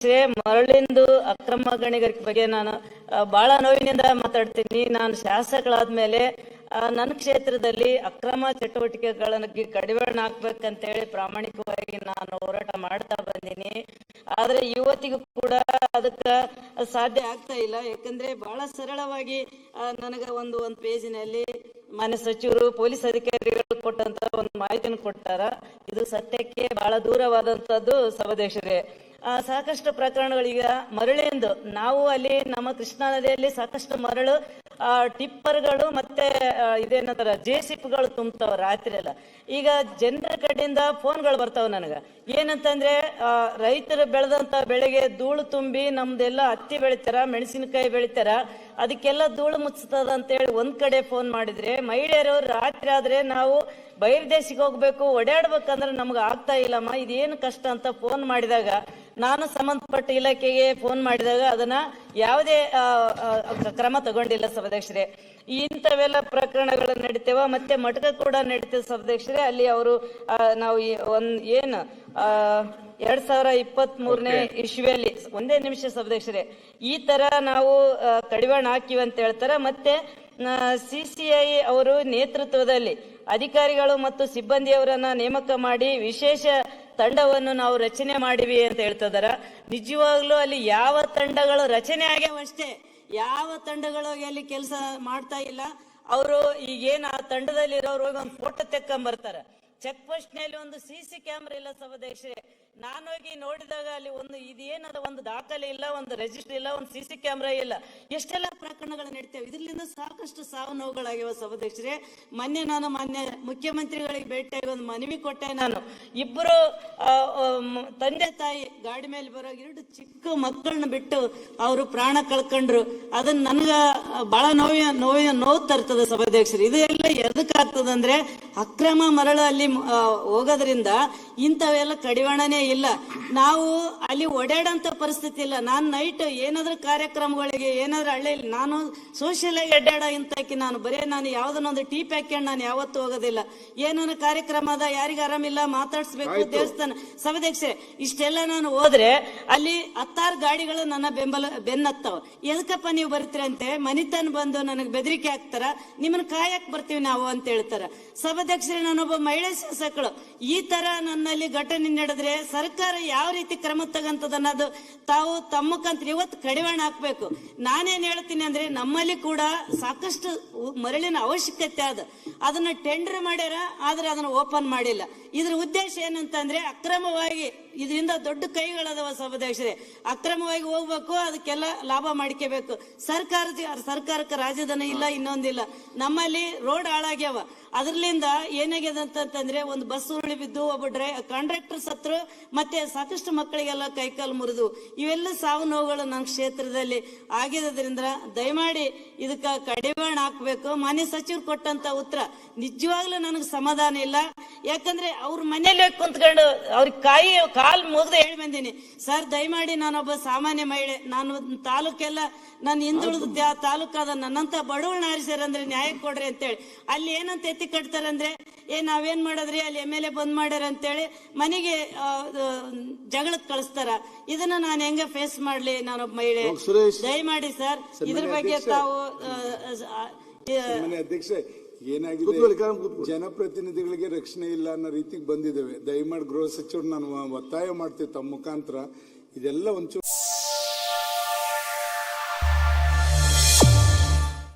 ಮರಳಿಂದು ಅಕ್ರಮ ಗಣಿಗಾರಿಕೆ ಬಗ್ಗೆ ನಾನು ಬಹಳ ನೋವಿನಿಂದ ಮಾತಾಡ್ತೀನಿ. ನಾನು ಶಾಸಕಳಾದ್ಮೇಲೆ ನನ್ನ ಕ್ಷೇತ್ರದಲ್ಲಿ ಅಕ್ರಮ ಚಟುವಟಿಕೆಗಳನ್ನು ಕಡಿವಾಣ ಹಾಕ್ಬೇಕಂತೇಳಿ ಪ್ರಾಮಾಣಿಕವಾಗಿ ನಾನು ಹೋರಾಟ ಮಾಡ್ತಾ ಬಂದೀನಿ. ಆದ್ರೆ ಇವತ್ತಿಗೂ ಕೂಡ ಅದಕ್ಕೆ ಸಾಧ್ಯ ಆಗ್ತಾ ಇಲ್ಲ. ಯಾಕಂದ್ರೆ ಬಹಳ ಸರಳವಾಗಿ ನನಗೆ ಒಂದು ಪೇಜಿನಲ್ಲಿ ಮಾನ್ಯ ಸಚಿವರು ಪೊಲೀಸ್ ಅಧಿಕಾರಿಗಳು ಕೊಟ್ಟಂತ ಒಂದು ಮಾಹಿತಿಯನ್ನು ಕೊಟ್ಟಾರ. ಇದು ಸತ್ಯಕ್ಕೆ ಬಹಳ ದೂರವಾದಂತದ್ದು ಸಭಾಧ್ಯಕ್ಷರೇ. ಸಾಕಷ್ಟು ಪ್ರಕರಣಗಳೀಗ ಮರಳಿಂದು ನಾವು ಅಲ್ಲಿ ನಮ್ಮ ಕೃಷ್ಣಾ ನದಿಯಲ್ಲಿ ಸಾಕಷ್ಟು ಮರಳು ಟಿಪ್ಪರ್ಗಳು ಮತ್ತೆ ಇದೇನಂತಾರ JCBಗಳು ತುಂಬ್ತಾವ ರಾತ್ರಿ ಎಲ್ಲ. ಈಗ ಜನರ ಕಡೆಯಿಂದ ಫೋನ್ಗಳು ಬರ್ತಾವ ನನಗ, ಏನಂತಂದ್ರೆ ರೈತರು ಬೆಳೆದಂತ ಬೆಳೆಗೆ ಧೂಳು ತುಂಬಿ ನಮ್ದೆಲ್ಲ ಹತ್ತಿ ಬೆಳಿತಾರ, ಮೆಣಸಿನಕಾಯಿ ಬೆಳಿತಾರ, ಅದಕ್ಕೆಲ್ಲ ಧೂಳು ಮುಚ್ಚತದ ಅಂತೇಳಿ ಒಂದ್ ಕಡೆ ಫೋನ್ ಮಾಡಿದ್ರೆ, ಮಹಿಳೆಯರು ರಾತ್ರಿ ಆದ್ರೆ ನಾವು ಬಹಿರ್ದೇಶಕ್ಕೆ ಹೋಗ್ಬೇಕು, ಓಡಾಡ್ಬೇಕಂದ್ರೆ ನಮ್ಗೆ ಆಗ್ತಾ ಇಲ್ಲಮ್ಮ, ಇದೇನು ಕಷ್ಟ ಅಂತ ಫೋನ್ ಮಾಡಿದಾಗ, ನಾನು ಸಂಬಂಧಪಟ್ಟ ಇಲಾಖೆಗೆ ಫೋನ್ ಮಾಡಿದಾಗ ಅದನ್ನ ಯಾವುದೇ ಕ್ರಮ ತಗೊಂಡಿಲ್ಲ ಸಭಾಧ್ಯಕ್ಷರೇ. ಇಂಥವೆಲ್ಲ ಪ್ರಕರಣಗಳು ನಡೀತೇವ. ಮತ್ತೆ ಮಠಕ ಕೂಡ ನಡೀತೇವೆ ಸಭಾಧ್ಯಕ್ಷರೇ. ಅಲ್ಲಿ ಅವರು ನಾವು ಏನು 2023ನೇ ಇಸ್ವಿಯಲ್ಲಿ ಒಂದೇ ನಿಮಿಷ ಸಭಾಧ್ಯಕ್ಷರೇ, ಈ ತರ ನಾವು ಕಡಿವಾಣ ಹಾಕಿವಿ ಅಂತ ಹೇಳ್ತಾರೆ. ಮತ್ತೆ CCI ಅವರು ನೇತೃತ್ವದಲ್ಲಿ ಅಧಿಕಾರಿಗಳು ಮತ್ತು ಸಿಬ್ಬಂದಿಯವರನ್ನ ನೇಮಕ ಮಾಡಿ ವಿಶೇಷ ತಂಡವನ್ನು ನಾವು ರಚನೆ ಮಾಡಿವಿ ಅಂತ ಹೇಳ್ತಿದಾರ. ನಿಜವಾಗ್ಲೂ ಅಲ್ಲಿ ಯಾವ ತಂಡಗಳು ರಚನೆ ಆಗ್ಯಾವಷ್ಟೇ, ಯಾವ ತಂಡಗಳು ಅಲ್ಲಿ ಕೆಲಸ ಮಾಡ್ತಾ ಇಲ್ಲ. ಅವರು ಈಗೇನು ಆ ತಂಡದಲ್ಲಿ ಇರೋರು ಒಂದು ಫೋಟೋ ತೆಕ್ಕೊಂಬರ್ತಾರ. ಚೆಕ್ ಪೋಸ್ಟ್ ನಲ್ಲಿ ಒಂದು CC ಕ್ಯಾಮ್ರಾ ಇಲ್ಲ ಸಭಾಧ್ಯಕ್ಷರೇ. ನಾನು ಹೋಗಿ ನೋಡಿದಾಗ ಅಲ್ಲಿ ಇದೇನದ ಒಂದು ದಾಖಲೆ ಇಲ್ಲ, ಒಂದು ರಿಜಿಸ್ಟರ್ ಇಲ್ಲ, ಒಂದು CC ಕ್ಯಾಮ್ರಾ ಇಲ್ಲ. ಎಷ್ಟೆಲ್ಲ ಪ್ರಕರಣಗಳು ನಡೀತೇವೆ. ಇದರಿಂದ ಸಾಕಷ್ಟು ಸಾವು ನೋವುಗಳಾಗ್ಯಾವ ಸಭಾಧ್ಯಕ್ಷರೇ. ನಾನು ಮಾನ್ಯ ಮುಖ್ಯಮಂತ್ರಿಗಳಿಗೆ ಭೇಟಿಯಾಗಿ ಒಂದು ಮನವಿ ಕೊಟ್ಟೆ. ನಾನು ಇಬ್ಬರು ತಂದೆ ತಾಯಿ ಗಾಡಿ ಮೇಲೆ ಬರೋ 2 ಚಿಕ್ಕ ಮಕ್ಕಳನ್ನ ಬಿಟ್ಟು ಅವರು ಪ್ರಾಣ ಕಳ್ಕೊಂಡ್ರು. ಅದನ್ನ ನನ್ಗ ಬಹಳ ನೋವು ತರ್ತದೆ ಸಭಾಧ್ಯಕ್ಷರು. ಇದು ಎಲ್ಲ ಎದಕ್ಕಾಗ್ತದಂದ್ರೆ ಅಕ್ರಮ ಮರಳು ಅಲ್ಲಿ ಹೋಗೋದ್ರಿಂದ ಇಂಥವೆಲ್ಲ ಕಡಿವಾಣನೇ ಇಲ್ಲ. ನಾವು ಅಲ್ಲಿ ಓಡಾಡಂತ ಪರಿಸ್ಥಿತಿ ಇಲ್ಲ. ನಾನು ನೈಟ್ ಏನಾದ್ರೂ ಕಾರ್ಯಕ್ರಮಗಳಿಗೆ ಏನಾದ್ರೂ ಹಳ್ಳಿಯಲ್ಲಿ ನಾನು ಸೋಷಿಯಲ್ ಆಗಿ ಅಡ್ಡಾಡ ಇಂತಾಕಿ ನಾನು ನಾನು ಯಾವ್ದನ್ನೊಂದು ಟೀ ಪ್ಯಾಕೆಟ್ ನಾನು ಯಾವತ್ತೂ ಹೋಗೋದಿಲ್ಲ. ಏನಾದ್ರು ಕಾರ್ಯಕ್ರಮ ಅದ, ಯಾರಿಗ ಆರಾಮಿಲ್ಲ, ಮಾತಾಡ್ಸ್ಬೇಕು, ದೇವಸ್ಥಾನ ಸಭಾಧ್ಯಕ್ಷೆ ಇಷ್ಟೆಲ್ಲ ನಾನು ಹೋದ್ರೆ ಅಲ್ಲಿ 10 ಗಾಡಿಗಳು ನನ್ನ ಬೆನ್ನತ್ತಾವ. ಎದಕ್ಕಪ್ಪ ನೀವು ಬರ್ತೀರ ಅಂತೆ ಮನಿತನ ಬಂದು ನನಗೆ ಬೆದರಿಕೆ ಹಾಕ್ತಾರ, ನಿಮ್ಮನ್ನ ಕಾಯಕ್ ಬರ್ತೀವಿ ನಾವು ಅಂತ ಹೇಳ್ತಾರ. ಸಭಾಧ್ಯಕ್ಷರೇ, ನಾನೊಬ್ಬ ಮಹಿಳಾ ಶಾಸಕಳು. ಈ ತರ ನನ್ನಲ್ಲಿ ಘಟನೆ ನಡೆದ್ರೆ ಸರ್ಕಾರ ಯಾವ ರೀತಿ ಕ್ರಮ ತಗಂತದ ಅನ್ನೋದು ತಾವು ತಮ್ಮಕ್ಕಂತ ಇವತ್ತು ಕಡಿವಾಣ ಹಾಕ್ಬೇಕು. ನಾನೇನ್ ಹೇಳ್ತೀನಿ ಅಂದ್ರೆ ನಮ್ಮಲ್ಲಿ ಕೂಡ ಸಾಕಷ್ಟು ಮರಳಿನ ಅವಶ್ಯಕತೆ ಅದ. ಅದನ್ನ ಟೆಂಡರ್ ಮಾಡ್ಯಾರ, ಆದ್ರೆ ಅದನ್ನ ಓಪನ್ ಮಾಡಿಲ್ಲ. ಇದ್ರ ಉದ್ದೇಶ ಏನಂತಂದ್ರೆ ಅಕ್ರಮವಾಗಿ ಇದರಿಂದ ದೊಡ್ಡ ಕೈಗಳದವ ಸಭಾಧ್ಯಕ್ಷರೇ. ಅಕ್ರಮವಾಗಿ ಹೋಗ್ಬೇಕು, ಅದಕ್ಕೆಲ್ಲ ಲಾಭ ಮಾಡ್ಕೋಬೇಕು. ಸರ್ಕಾರಕ್ಕೆ ರಾಜಧನ ಇಲ್ಲ, ಇನ್ನೊಂದಿಲ್ಲ. ನಮ್ಮಲ್ಲಿ ರೋಡ್ ಹಾಳಾಗ್ಯಾವ. ಅದ್ರಲಿಂದ ಏನಾಗ್ಯದ ಅಂತಂದ್ರೆ ಒಂದು ಬಸ್ ಉರುಳಿ ಬಿದ್ದು ಒಬ್ಬ ಕಾಂಟ್ರಾಕ್ಟರ್ ಸತ್ರು, ಮತ್ತೆ ಸಾಕಷ್ಟು ಮಕ್ಕಳಿಗೆಲ್ಲ ಕೈಕಾಲು ಮುರಿದು. ಇವೆಲ್ಲ ಸಾವು ನೋವುಗಳು ನನ್ನ ಕ್ಷೇತ್ರದಲ್ಲಿ ಆಗಿರೋದ್ರಿಂದ ದಯಮಾಡಿ ಇದಕ್ಕ ಕಡಿವಾಣ ಹಾಕ್ಬೇಕು. ಮಾನ್ಯ ಸಚಿವರು ಕೊಟ್ಟಂತ ಉತ್ತರ ನಿಜವಾಗ್ಲೂ ನನಗೆ ಸಮಾಧಾನ ಇಲ್ಲ. ಯಾಕಂದ್ರೆ ಅವ್ರ ಮನೇಲಿ ಕುಂತ್ಕೊಂಡು ಅವ್ರಿಗೆ ಕಾಲ್ ಮುಗ್ದು ಹೇಳಿ ಬಂದೀನಿ, ಸರ್ ದಯಮಾಡಿ ನಾನೊಬ್ಬ ಸಾಮಾನ್ಯ ಮಹಿಳೆ, ನಾನು ತಾಲೂಕೆಲ್ಲ ನಾನು ಹಿಂದುಳಿದ ತಾಲೂಕಾದ ನನ್ನಂತ ಬಡವಳನ್ನ ಆರಿಸ್ಯಾರಂದ್ರೆ ನ್ಯಾಯ ಕೊಡ್ರಿ ಅಂತೇಳಿ. ಅಲ್ಲಿ ಏನಂತ ಎತ್ತಿ ಕಟ್ತಾರಂದ್ರೆ ನಾವೇನ್ ಮಾಡೋದ್ರಿ, ಅಲ್ಲಿ MLA ಬಂದ್ ಮಾಡ್ಯಾರ ಅಂತೇಳಿ ಮನೆಗೆ ಜಗಳಕ್ಕೆ ಕಳಿಸ್ತಾರ. ಇದನ್ನ ನಾನು ಹೆಂಗ ಫೇಸ್ ಮಾಡ್ಲಿ ನಾನೊಬ್ಬ ಮಹಿಳೆ? ದಯಮಾಡಿ ಸರ್ ಇದ್ರ ಬಗ್ಗೆ ತಾವು ಅಧ್ಯಕ್ಷ ಏನಾಗಿದೆ, ಜನಪ್ರತಿನಿಧಿಗಳಿಗೆ ರಕ್ಷಣೆ ಇಲ್ಲ ಅನ್ನೋ ರೀತಿಗೆ ಬಂದಿದ್ದೇವೆ. ದಯಮಾಡಿ ಗೃಹ ಸಚಿವರು ನಾನು ಒತ್ತಾಯ ಮಾಡ್ತೇವೆ ತಮ್ಮ ಮುಖಾಂತರ ಇದೆಲ್ಲ ಒಂಚೂರು